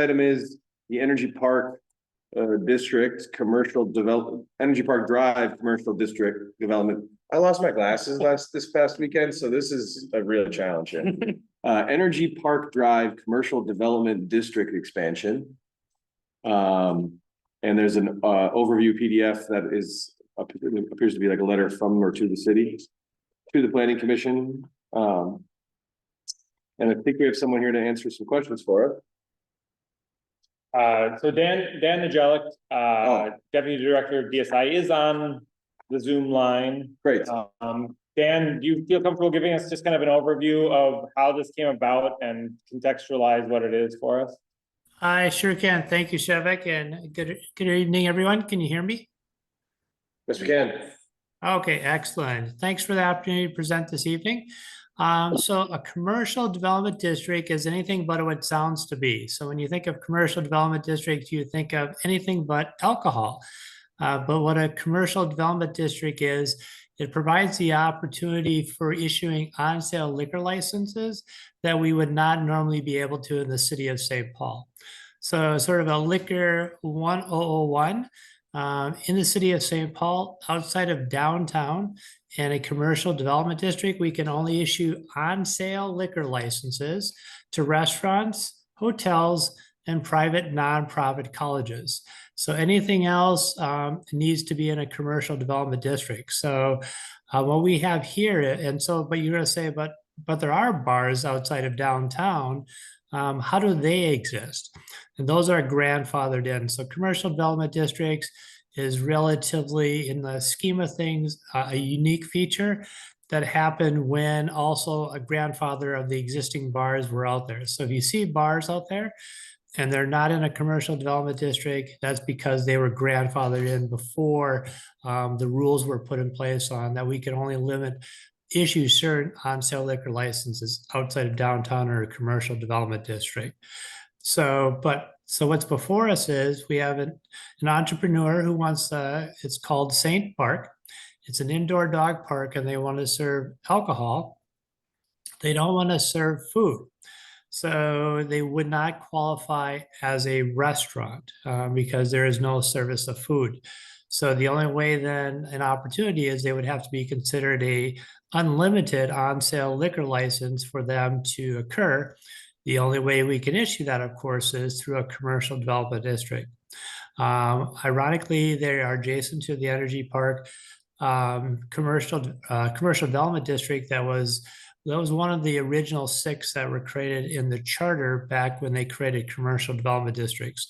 item is the Energy Park District Commercial Development, Energy Park Drive Commercial District Development. I lost my glasses this past weekend, so this is a real challenge here. Energy Park Drive Commercial Development District Expansion. And there's an overview PDF that is appears to be like a letter from or to the city, to the Planning Commission. And I think we have someone here to answer some questions for us. So Dan Nagelic, Deputy Director of DSI, is on the Zoom line. Great. Dan, do you feel comfortable giving us just kind of an overview of how this came about and contextualize what it is for us? I sure can. Thank you, Shevik, and good evening, everyone. Can you hear me? Yes, we can. Okay, excellent. Thanks for the opportunity to present this evening. So a commercial development district is anything but what it sounds to be. So when you think of commercial development district, you think of anything but alcohol. But what a commercial development district is, it provides the opportunity for issuing on-sale liquor licenses that we would not normally be able to in the city of St. Paul. So sort of a liquor 1001 in the city of St. Paul, outside of downtown and a commercial development district, we can only issue on-sale liquor licenses to restaurants, hotels, and private nonprofit colleges. So anything else needs to be in a commercial development district. So what we have here, and so, but you're going to say, but there are bars outside of downtown. How do they exist? And those are grandfathered in. So commercial development districts is relatively, in the scheme of things, a unique feature that happened when also a grandfather of the existing bars were out there. So if you see bars out there and they're not in a commercial development district, that's because they were grandfathered in before the rules were put in place on that we can only issue certain on-sale liquor licenses outside of downtown or a commercial development district. So what's before us is we have an entrepreneur who wants, it's called Saint Park. It's an indoor dog park and they want to serve alcohol. They don't want to serve food. So they would not qualify as a restaurant because there is no service of food. So the only way then an opportunity is they would have to be considered a unlimited on-sale liquor license for them to occur. The only way we can issue that, of course, is through a commercial development district. Ironically, they are adjacent to the Energy Park commercial development district that was one of the original 6 that were created in the charter back when they created commercial development districts.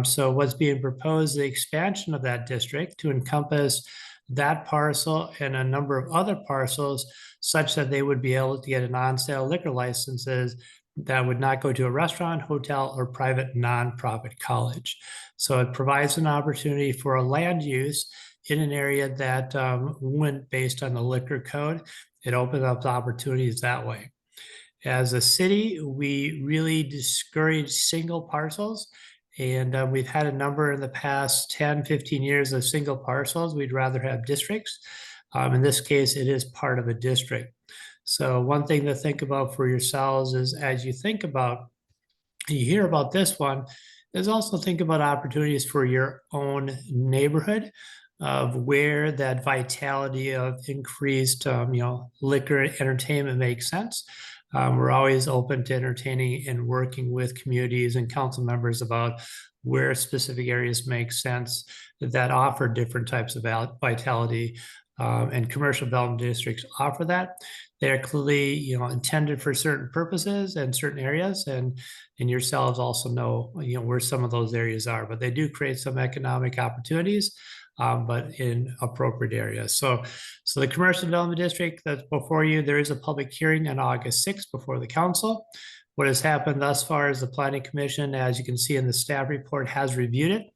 So what's being proposed is the expansion of that district to encompass that parcel and a number of other parcels such that they would be able to get an on-sale liquor licenses that would not go to a restaurant, hotel, or private nonprofit college. So it provides an opportunity for a land use in an area that went based on the liquor code. It opens up the opportunities that way. As a city, we really discourage single parcels. And we've had a number in the past 10, 15 years of single parcels. We'd rather have districts. In this case, it is part of a district. So one thing to think about for yourselves is as you think about, you hear about this one, is also think about opportunities for your own neighborhood of where that vitality of increased, liquor entertainment makes sense. We're always open to entertaining and working with communities and council members about where specific areas make sense that offer different types of vitality, and commercial development districts offer that. They're clearly, intended for certain purposes and certain areas, and yourselves also know, where some of those areas are. But they do create some economic opportunities, but in appropriate areas. So the commercial development district that's before you, there is a public hearing on August 6th before the council. What has happened thus far is the Planning Commission, as you can see in the staff report, has reviewed it,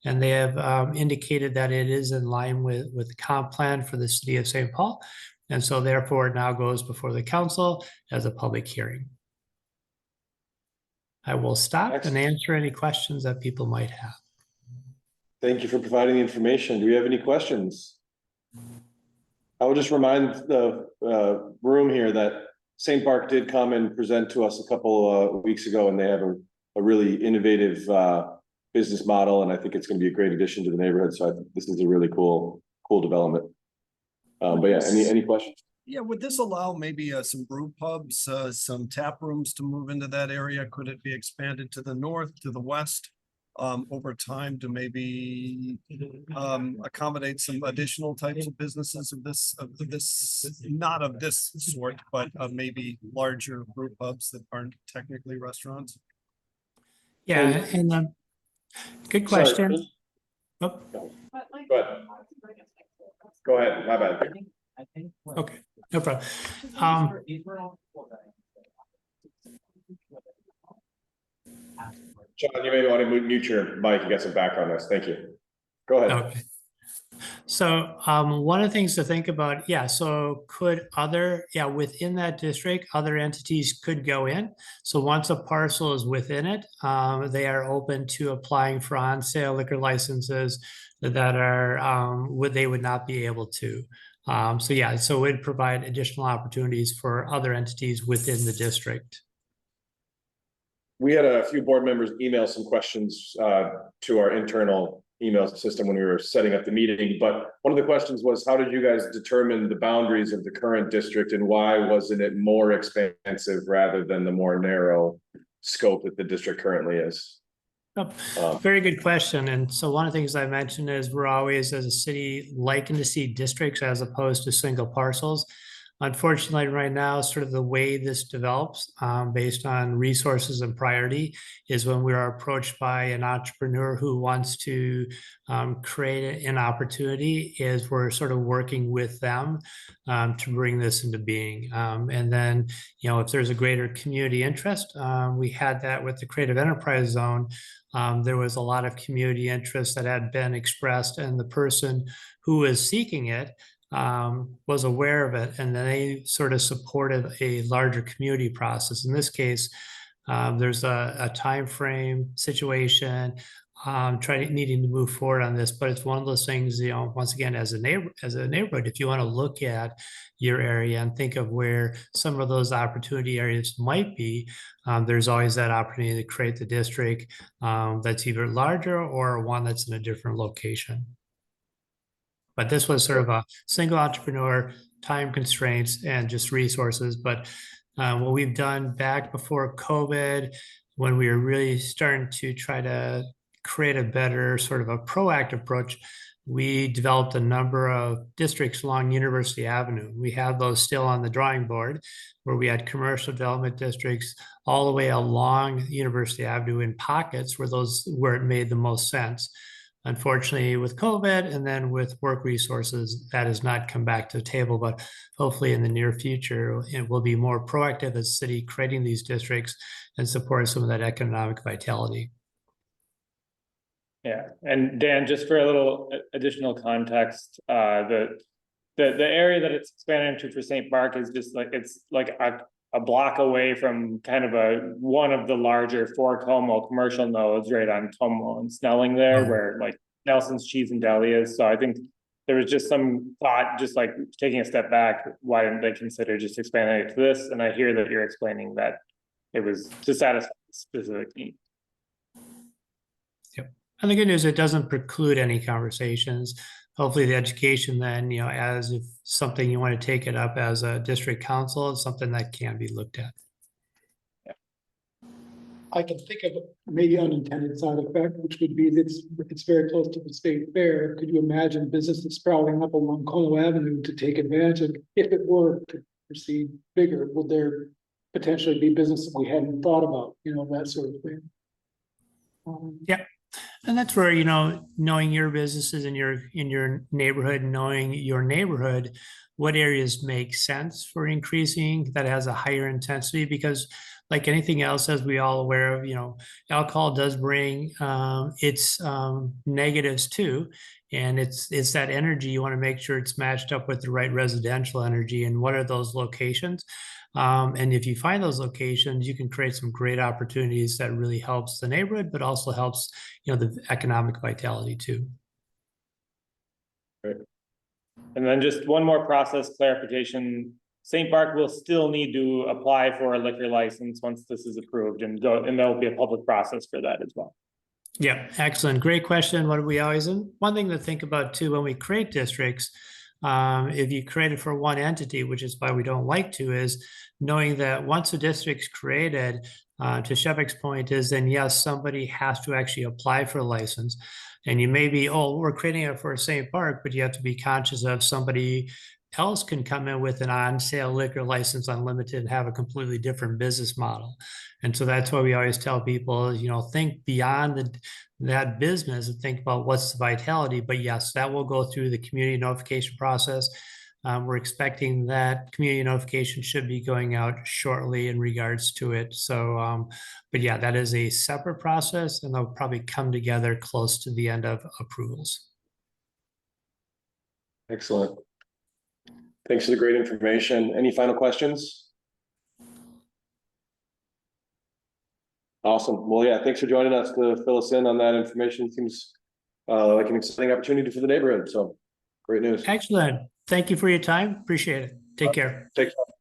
and they have indicated that it is in line with the comp plan for the city of St. Paul. And so therefore it now goes before the council as a public hearing. I will stop and answer any questions that people might have. Thank you for providing the information. Do we have any questions? I will just remind the room here that St. Park did come and present to us a couple of weeks ago, and they have a really innovative, business model, and I think it's gonna be a great addition to the neighborhood, so I think this is a really cool development. But yeah, any questions? Yeah, would this allow maybe some brew pubs, some tap rooms to move into that area? Could it be expanded to the north, to the west? Over time to maybe accommodate some additional types of businesses of this, not of this sort, but maybe larger brew pubs that aren't technically restaurants? Yeah, and good Sorry. question. Oh, Go ahead, my bad. okay, no problem. John, you may want to mute your mic, you got some background noise, thank you. Go ahead. Okay. So one of the things to think about, yeah, so could within that district, other entities could go in. So once a parcel is within it, they are open to applying for on-sale liquor licenses that are, they would not be able to. So yeah, so it would provide additional opportunities for other entities within the district. We had a few board members email some questions to our internal email system when we were setting up the meeting, but one of the questions was, how did you guys determine the boundaries of the current district, and why wasn't it more expansive rather than the more narrow scope that the district currently is? Very good question. And so one of the things I mentioned is we're always, as a city, liking to see districts as opposed to single parcels. Unfortunately, right now, sort of the way this develops based on resources and priority is when we are approached by an entrepreneur who wants to create an opportunity, is we're sort of working with them to bring this into being. And then, you know, if there's a greater community interest, we had that with the Creative Enterprise Zone. There was a lot of community interest that had been expressed, and the person who was seeking it was aware of it, and then they sort of supported a larger community process. In this case, there's a time frame situation, needing to move forward on this, but it's one of those things, you know, once again, as a neighborhood, if you want to look at your area and think of where some of those opportunity areas might be, there's always that opportunity to create the district that's either larger or one that's in a different location. But this was sort of a single entrepreneur, time constraints, and just resources. But what we've done back before COVID, when we were really starting to try to create a better sort of a proactive approach, we developed a number of districts along University Avenue. We have those still on the drawing board, where we had commercial development districts all the way along University Avenue in pockets where it made the most sense. Unfortunately, with COVID and then with work resources, that has not come back to the table, but hopefully in the near future, it will be more proactive as a city creating these districts and support some of that economic vitality. Yeah, and Dan, just for a little additional context, the area that it's expanding to for St. Mark is just like, it's like a block away from kind of one of the larger four Como commercial nodes right on Como and Snelling there, where like Nelson's Cheese and Deli is. So I think there was just some thought, just like taking a step back, why didn't they consider just expanding it to this? And I hear that you're explaining that it was to satisfy a specific need. Yep. And the good news, it doesn't preclude any conversations. Hopefully the education then, you know, as if something you want to take it up as a district council, is something that can be looked at. I can think of maybe unintended side effect, which would be that it's very close to the state fair. Could you imagine businesses sprouting up along Como Avenue to take advantage of, if it were to proceed bigger, would there potentially be businesses we hadn't thought about, you know, that sort of thing? Yeah. And that's where, you know, knowing your businesses in your neighborhood, knowing your neighborhood, what areas make sense for increasing that has a higher intensity, because like anything else, as we all aware of, you know, alcohol does bring its negatives too. And it's that energy, you want to make sure it's matched up with the right residential energy. And what are those locations? And if you find those locations, you can create some great opportunities that really helps the neighborhood, but also helps, you know, the economic vitality too. Great. And then just one more process clarification. St. Bark will still need to apply for a liquor license once this is approved and there'll be a public process for that as well. Yeah, excellent. Great question. What do we always, and one thing to think about too, when we create districts, if you create it for one entity, which is why we don't like to, is knowing that once a district's created, to Shevik's point is then yes, somebody has to actually apply for a license. And you may be, oh, we're creating it for St. Bark, but you have to be conscious of somebody else can come in with an on-sale liquor license unlimited and have a completely different business model. And so that's why we always tell people, you know, think beyond that business and think about what's the vitality. But yes, that will go through the community notification process. We're expecting that community notification should be going out shortly in regards to it. So, but yeah, that is a separate process and they'll probably come together close to the end of approvals. Excellent. Thanks for the great information. Any final questions? Awesome. Well, yeah, thanks for joining us to fill us in on that information. Seems like an exciting opportunity for the neighborhood. So great news. Excellent. Thank you for your time. Appreciate it. Take care. Take care.